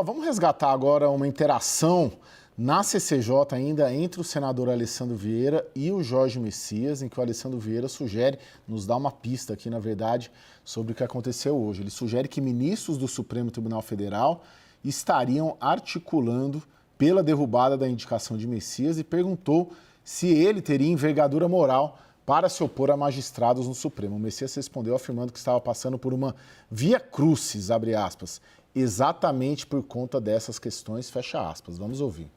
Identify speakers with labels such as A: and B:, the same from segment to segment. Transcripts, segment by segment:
A: Vamos resgatar agora uma interação na CCJ ainda entre o senador Alessandro Vieira e o Jorge Messias, em que o Alessandro Vieira sugere, nos dá uma pista aqui, na verdade, sobre o que aconteceu hoje. Ele sugere que ministros do Supremo Tribunal Federal estariam articulando pela derrubada da indicação de Messias e perguntou se ele teria envergadura moral para se opor a magistrados no Supremo. O Messias respondeu afirmando que estava passando por uma via crucis, abre aspas, exatamente por conta dessas questões, fecha aspas. Vamos ouvir.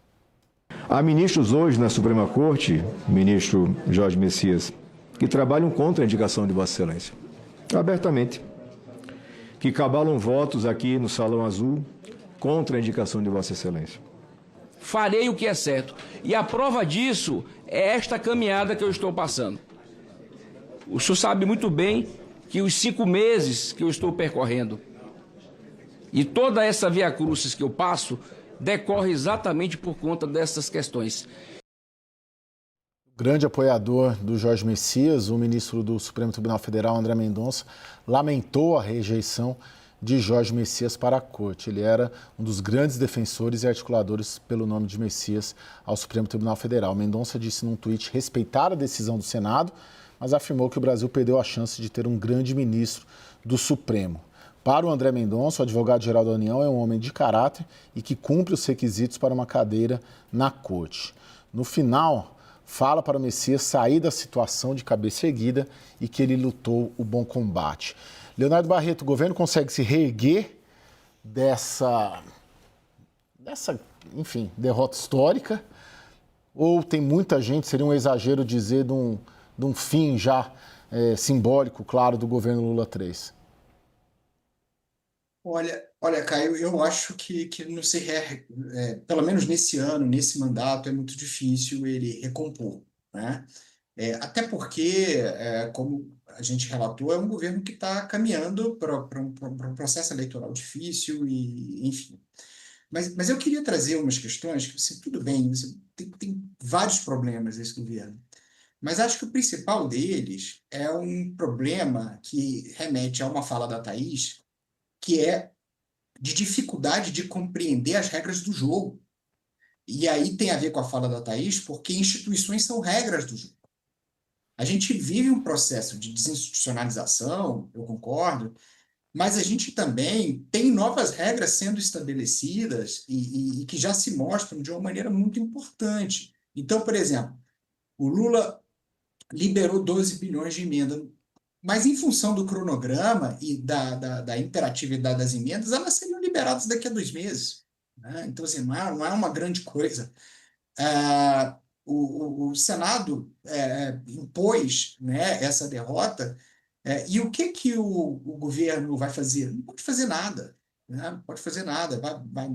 B: Há ministros hoje na Suprema Corte, ministro Jorge Messias, que trabalham contra a indicação de Vossa Excelência, abertamente, que cabalam votos aqui no Salão Azul contra a indicação de Vossa Excelência.
C: Farei o que é certo. E a prova disso é esta caminhada que eu estou passando. O senhor sabe muito bem que os 5 meses que eu estou percorrendo e toda essa via crucis que eu passo decorre exatamente por conta dessas questões.
A: Grande apoiador do Jorge Messias, o ministro do Supremo Tribunal Federal, André Mendonça, lamentou a rejeição de Jorge Messias para a corte. Ele era um dos grandes defensores e articuladores pelo nome de Messias ao Supremo Tribunal Federal. Mendonça disse num tweet respeitar a decisão do Senado, mas afirmou que o Brasil perdeu a chance de ter um grande ministro do Supremo. Para o André Mendonça, o advogado-geral da União é um homem de caráter e que cumpre os requisitos para uma cadeira na corte. No final, fala para o Messias sair da situação de cabeça erguida e que ele lutou o bom combate. Leonardo Barreto, o governo consegue se reerguer dessa derrota histórica? Ou tem muita gente, seria um exagero dizer, de um fim já simbólico, claro, do governo Lula III?
D: Olha, Caio, eu acho que não se pelo menos nesse ano, nesse mandato, é muito difícil ele recompor, né? Até porque, como a gente relatou, é um governo que está caminhando para um processo eleitoral difícil e, enfim. Mas eu queria trazer umas questões que tudo bem, você tem vários problemas esse governo, mas acho que o principal deles é um problema que remete a uma fala da Thaís, que é de dificuldade de compreender as regras do jogo. E aí tem a ver com a fala da Thaís, porque instituições são regras do jogo. A gente vive um processo de desinstitucionalização, eu concordo, mas a gente também tem novas regras sendo estabelecidas e que já se mostram de uma maneira muito importante. Então, por exemplo, o Lula liberou 12 bilhões de emenda, mas em função do cronograma e da imperatividade das emendas, elas seriam liberadas daqui a 2 meses, né? Então, assim, não é uma grande coisa. O Senado impôs, né, essa derrota, e o que o governo vai fazer? Não pode fazer nada, né? Não pode fazer nada, vai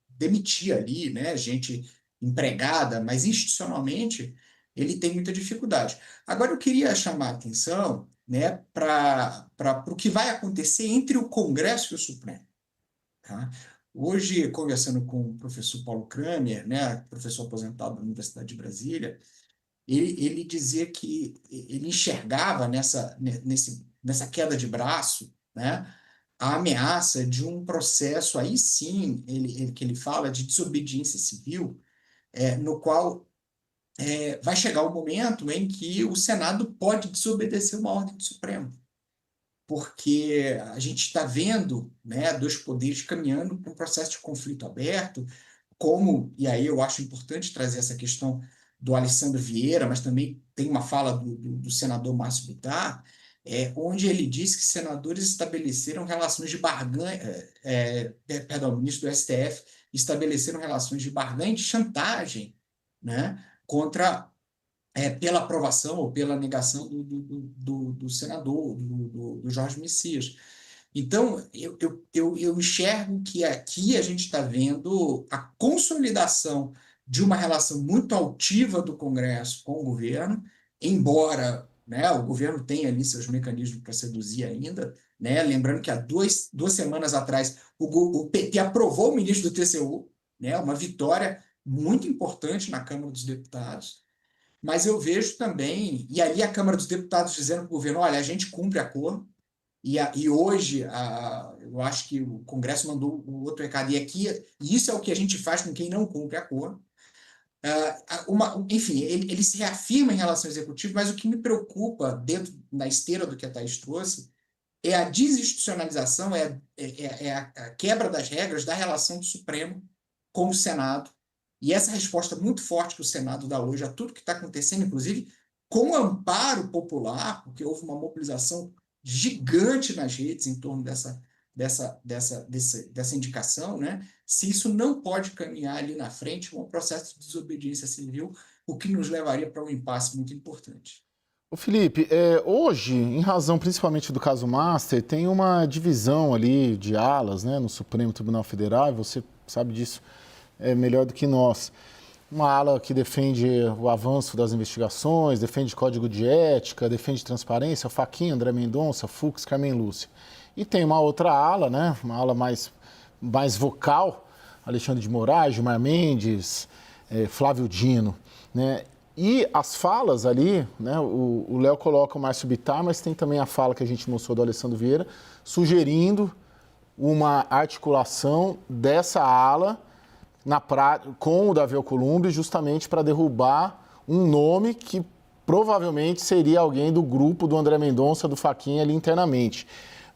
D: demitir ali, né, gente empregada, mas institucionalmente ele tem muita dificuldade. Agora, eu queria chamar a atenção, né, para o que vai acontecer entre o Congresso e o Supremo. Tá? Hoje, conversando com o professor Paulo Kramer, né, professor aposentado da Universidade de Brasília, ele dizia que ele enxergava nessa queda de braço, né, a ameaça de um processo, aí sim, que ele fala de desobediência civil, no qual vai chegar o momento em que o Senado pode desobedecer uma ordem do Supremo, porque a gente está vendo, né, 2 poderes caminhando para um processo de conflito aberto, e aí eu acho importante trazer essa questão do Alessandro Vieira, mas também tem uma fala do senador Márcio Bittar, onde ele diz que senadores estabeleceram relações de barganha, o ministro do STF estabeleceram relações de barganha e de chantagem, né, pela aprovação ou pela negação do senador, do Jorge Messias. Então, eu enxergo que aqui a gente está vendo a consolidação de uma relação muito altiva do Congresso com o governo, embora, né, o governo tenha ali seus mecanismos para seduzir ainda, né? Lembrando que há 2 semanas atrás o PT aprovou o ministro do TCU, né, uma vitória muito importante na Câmara dos Deputados, mas eu vejo também, e ali a Câmara dos Deputados dizendo para o governo, olha, a gente cumpre acordo, E hoje, eu acho que o Congresso mandou um outro recado, e isso é o que a gente faz com quem não cumpre acordo. Enfim, ele se reafirma em relação ao Executivo, mas o que me preocupa, dentro da esteira do que a Thaís trouxe, é a desinstitucionalização, a quebra das regras da relação do Supremo com o Senado, e essa resposta muito forte que o Senado dá hoje a tudo que está acontecendo, inclusive com amparo popular, porque houve uma mobilização gigante nas redes em torno dessa indicação, né? Se isso não pode caminhar ali na frente, um processo de desobediência civil, o que nos levaria para um impasse muito importante.
A: Ô Felipe, hoje, em razão principalmente do caso Master, tem uma divisão ali de alas, né, no Supremo Tribunal Federal, e você sabe disso melhor do que nós. Uma ala que defende o avanço das investigações, defende código de ética, defende transparência, Fachin, André Mendonça, Fux, Carmen Lúcia. E tem uma outra ala, né, uma ala mais vocal, Alexandre de Moraes, Gilmar Mendes, Flávio Dino, né? E as falas ali, né, o Léo coloca o Márcio Bittar, mas tem também a fala que a gente mostrou do Alessandro Vieira, sugerindo uma articulação dessa ala com o Davi Alcolumbre, justamente para derrubar um nome que provavelmente seria alguém do grupo do André Mendonça, do Fachin ali internamente.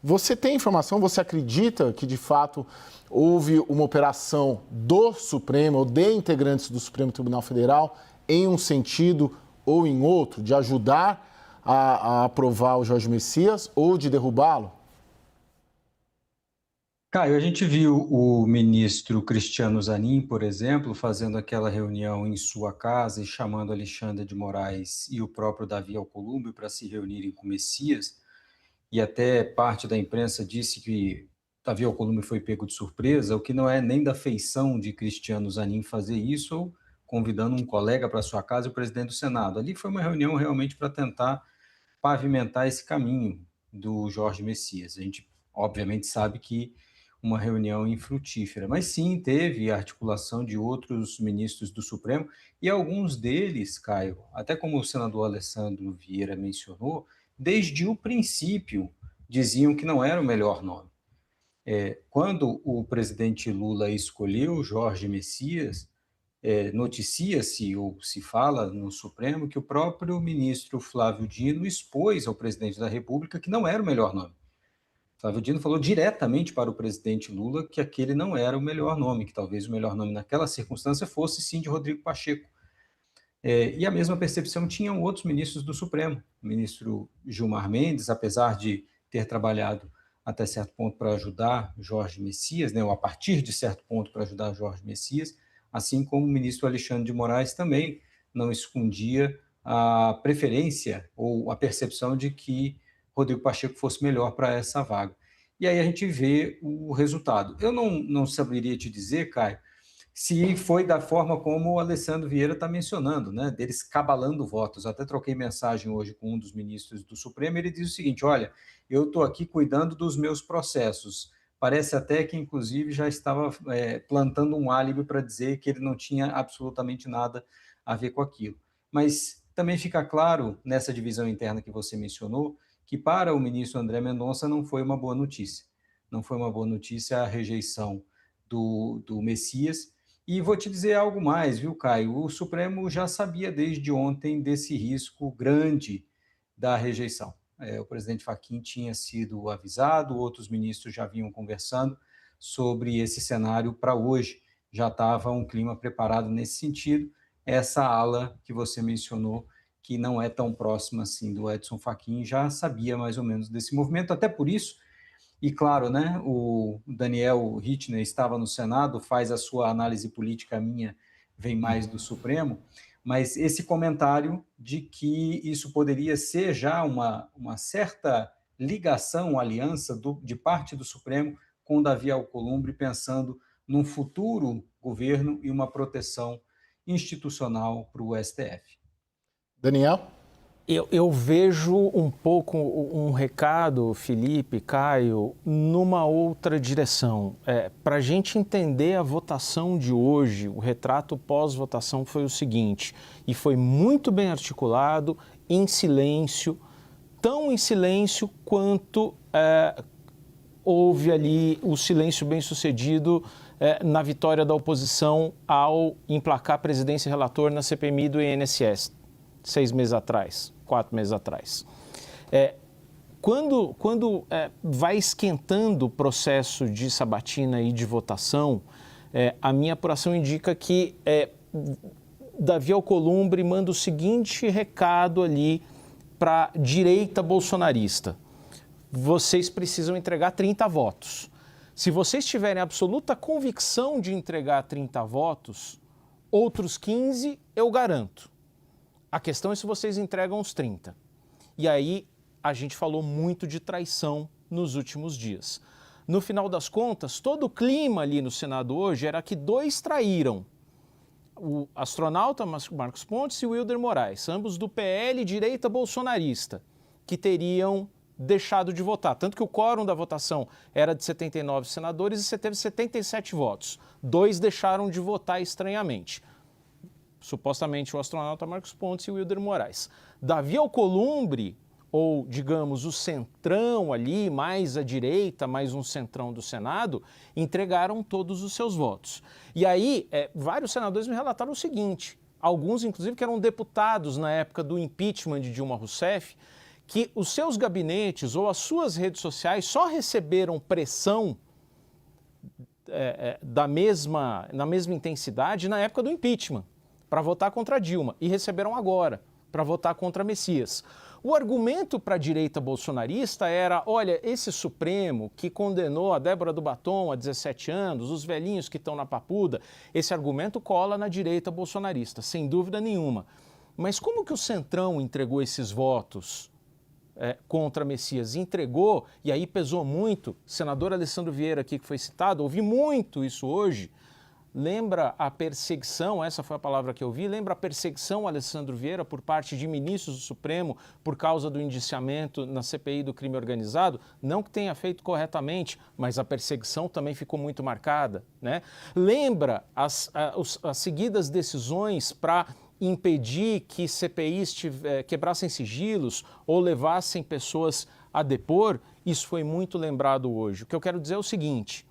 A: Você tem informação, você acredita que de fato houve uma operação do Supremo ou de integrantes do Supremo Tribunal Federal em um sentido ou em outro, de ajudar a aprovar o Jorge Messias ou de derrubá-lo?
E: Caio, a gente viu o ministro Cristiano Zanin, por exemplo, fazendo aquela reunião em sua casa e chamando Alexandre de Moraes e o próprio Davi Alcolumbre para se reunirem com Messias, e até parte da imprensa disse que Davi Alcolumbre foi pego de surpresa, o que não é nem da feição de Cristiano Zanin fazer isso, ou convidando um colega para sua casa e o presidente do Senado. Ali foi uma reunião realmente para tentar pavimentar esse caminho do Jorge Messias. A gente, obviamente, sabe que uma reunião infrutífera, mas sim, teve a articulação de outros ministros do Supremo, e alguns deles, Caio, até como o senador Alessandro Vieira mencionou, desde o princípio diziam que não era o melhor nome. Quando o presidente Lula escolheu Jorge Messias, noticia-se ou se fala no Supremo que o próprio ministro Flávio Dino expôs ao presidente da República que não era o melhor nome. Flávio Dino falou diretamente para o presidente Lula que aquele não era o melhor nome, que talvez o melhor nome naquela circunstância fosse sim de Rodrigo Pacheco. E a mesma percepção tinham outros ministros do Supremo. O ministro Gilmar Mendes, apesar de ter trabalhado até certo ponto para ajudar Jorge Messias, né, ou a partir de certo ponto para ajudar Jorge Messias, assim como o ministro Alexandre de Moraes também não escondia a preferência ou a percepção de que Rodrigo Pacheco fosse melhor para essa vaga. E aí a gente vê o resultado. Eu não saberia te dizer, Caio, se foi da forma como o Alessandro Vieira está mencionando, né, deles cabalando votos. Até troquei mensagem hoje com um dos ministros do Supremo, ele diz o seguinte: olha, eu estou aqui cuidando dos meus processos. Parece até que, inclusive, já estava plantando um álibi para dizer que ele não tinha absolutamente nada a ver com aquilo. Mas também fica claro, nessa divisão interna que você mencionou, que para o ministro André Mendonça não foi uma boa notícia. Não foi uma boa notícia a rejeição do Messias. E vou te dizer algo mais, viu, Caio? O Supremo já sabia desde ontem desse risco grande da rejeição. O presidente Fachin tinha sido avisado, outros ministros já vinham conversando sobre esse cenário para hoje. Já estava um clima preparado nesse sentido. Essa ala que você mencionou, que não é tão próxima assim do Edson Fachin, já sabia mais ou menos desse movimento, até por isso. E claro, né, o Daniel Rittner estava no Senado, faz a sua análise política, a minha vem mais do Supremo, mas esse comentário de que isso poderia ser já uma certa ligação, aliança de parte do Supremo com Davi Alcolumbre, pensando num futuro governo e uma proteção institucional para o STF.
A: Daniel?
F: Eu vejo um pouco um recado, Felipe, Caio, numa outra direção. Para a gente entender a votação de hoje, o retrato pós-votação foi o seguinte, e foi muito bem articulado, em silêncio, tão em silêncio quanto houve ali o silêncio bem-sucedido na vitória da oposição ao emplacar a presidência e relator na CPMI do INSS, 6 meses atrás, 4 meses atrás. Quando vai esquentando o processo de sabatina e de votação, a minha apuração indica que Davi Alcolumbre manda o seguinte recado ali para a direita bolsonarista: vocês precisam entregar 30 votos. Se vocês tiverem absoluta convicção de entregar 30 votos, outros 15 eu garanto. A questão é se vocês entregam os 30. E aí a gente falou muito de traição nos últimos dias. No final das contas, todo o clima ali no Senado hoje era que 2 traíram: o astronauta Marcos Pontes e o Wilder Moraes, ambos do PL direita bolsonarista, que teriam deixado de votar. Tanto que o quórum da votação era de 79 senadores e você teve 77 votos. 2 deixaram de votar estranhamente. Supostamente o astronauta Marcos Pontes e o Wilder Moraes. Davi Alcolumbre, ou, digamos, o centrão ali, mais à direita, mais um centrão do Senado, entregaram todos os seus votos. E aí, vários senadores me relataram o seguinte, alguns, inclusive, que eram deputados na época do impeachment de Dilma Rousseff, que os seus gabinetes ou as suas redes sociais só receberam pressão na mesma intensidade na época do impeachment, para votar contra Dilma, e receberam agora, para votar contra Messias. O argumento para a direita bolsonarista era: olha, esse Supremo que condenou a Débora do Batom a 17 anos, os velhinhos que estão na papuda, esse argumento cola na direita bolsonarista, sem dúvida nenhuma. Mas como que o Centrão entregou esses votos contra Messias? Entregou, e aí pesou muito, o senador Alessandro Vieira aqui que foi citado, ouvi muito isso hoje, lembra a perseguição, essa foi a palavra que eu vi, lembra a perseguição a Alessandro Vieira por parte de ministros do Supremo por causa do indiciamento na CPI do crime organizado? Não que tenha feito corretamente, mas a perseguição também ficou muito marcada, né? Lembra as seguidas decisões para impedir que CPIs quebrassem sigilos ou levassem pessoas a depor? Isso foi muito lembrado hoje. O que eu quero dizer é o seguinte: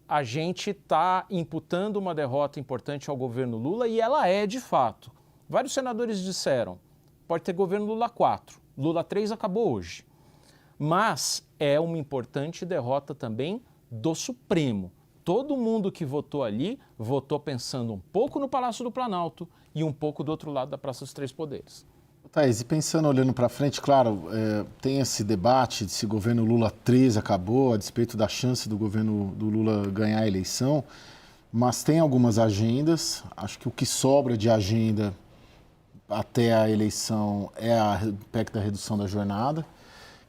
F: a gente está imputando uma derrota importante ao governo Lula, e ela é de fato. Vários senadores disseram, pode ter governo Lula 4, Lula 3 acabou hoje. Mas é uma importante derrota também do Supremo. Todo mundo que votou ali, votou pensando um pouco no Palácio do Planalto e um pouco do outro lado da Praça dos Três Poderes.
A: Thaís, e pensando, olhando para frente, claro, tem esse debate de se o governo Lula 13 acabou, a despeito da chance do governo do Lula ganhar a eleição, mas tem algumas agendas. Acho que o que sobra de agenda até a eleição é a PEC da redução da jornada,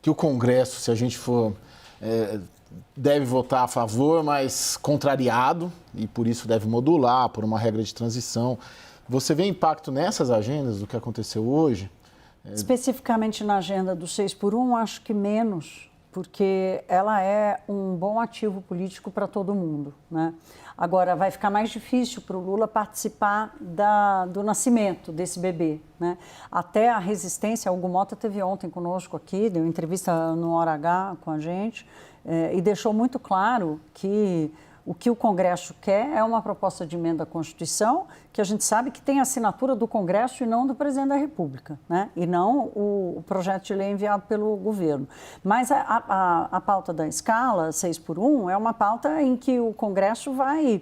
A: que o Congresso, se a gente for, deve votar a favor, mas contrariado, e por isso deve modular por uma regra de transição. Você vê impacto nessas agendas do que aconteceu hoje?
G: Especificamente na agenda do 6x1, acho que menos, porque ela é um bom ativo político para todo mundo, né? Agora, vai ficar mais difícil para o Lula participar do nascimento desse bebê, né? Até a resistência, o Hugo Mota esteve ontem conosco aqui, deu entrevista no Hora H com a gente, e deixou muito claro que o que o Congresso quer é uma proposta de emenda à Constituição, que a gente sabe que tem assinatura do Congresso e não do Presidente da República, né? E não o projeto de lei enviado pelo governo. Mas a pauta da escala 6x1 é uma pauta em que o Congresso vai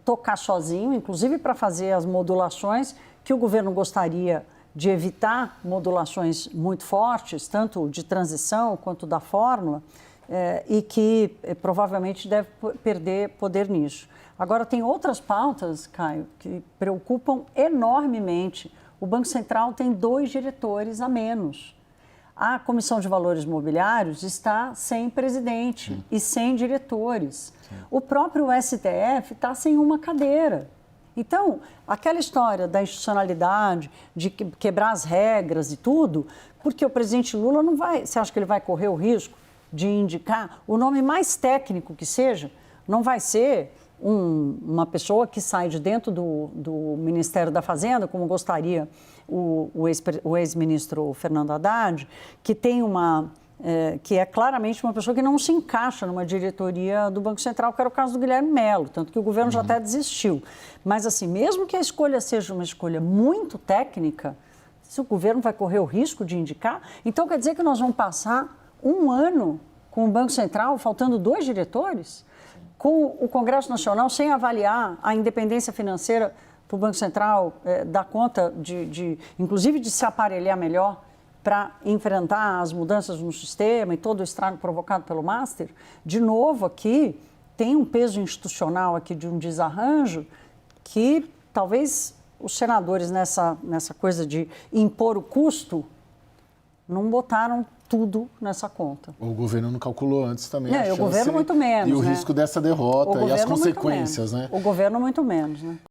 G: tocar sozinho, inclusive para fazer as modulações que o governo gostaria de evitar, modulações muito fortes, tanto de transição quanto da fórmula, e que provavelmente deve perder poder nisso. Agora, tem outras pautas, Caio, que preocupam enormemente. O Banco Central tem 2 diretores a menos. A Comissão de Valores Mobiliários está sem presidente e sem diretores. O próprio STF está sem uma cadeira. Então, aquela história da institucionalidade, de quebrar as regras e tudo, porque o presidente Lula não vai... Você acha que ele vai correr o risco de indicar o nome mais técnico que seja? Não vai ser uma pessoa que sai de dentro do Ministério da Fazenda, como gostaria o ex-ministro Fernando Haddad, que tem que é claramente uma pessoa que não se encaixa numa diretoria do Banco Central, que era o caso do Guilherme Mello, tanto que o governo já até desistiu. Mas, assim, mesmo que a escolha seja uma escolha muito técnica, se o governo vai correr o risco de indicar, então quer dizer que nós vamos passar um ano com o Banco Central, faltando 2 diretores, com o Congresso Nacional sem avaliar a independência financeira para o Banco Central dar conta, inclusive, de se aparelhar melhor para enfrentar as mudanças no sistema e todo o estrago provocado pelo Master. De novo, aqui tem um peso institucional aqui de um desarranjo que talvez os senadores nessa coisa de impor o custo não botaram tudo nessa conta.
A: O governo não calculou antes também
G: o governo muito menos.
A: E o risco dessa derrota e as consequências, né?
G: O governo muito menos, né?